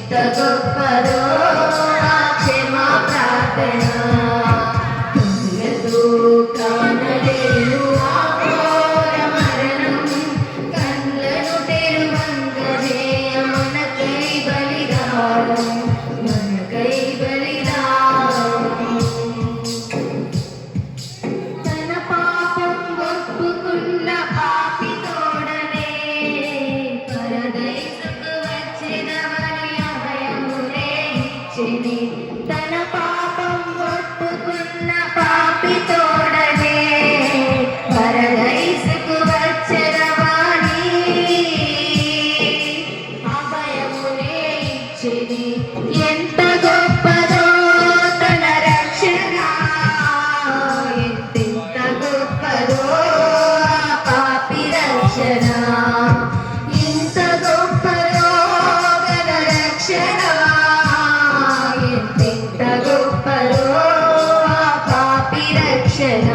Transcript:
గొప్పదో ఆ క్షమా ప్రార్థన కన్నులతో కానలేను ఆ ఘోర మరణం కన్నులను తెరువంగనే మనకై బలిదానం మనకై బలిదానం తన పాపం ఒప్పుకున్న పాపి తోడనే పరదైసుకు వచ్చినవని అభయమునే ఇచ్చిని తన పాపం ఒప్పుకున్న పాపి తోడనే పరదైసుకు వచ్చినవని అభయమునే ఇచ్చిని ఎంత గొప్పదో తన రక్షణ ఎంత గొప్పదో ఆ పాపి రక్షణ ఇంత గొప్పదో గల రక్షణ ఎంత గొప్పదో ఆ పాపి రక్షణ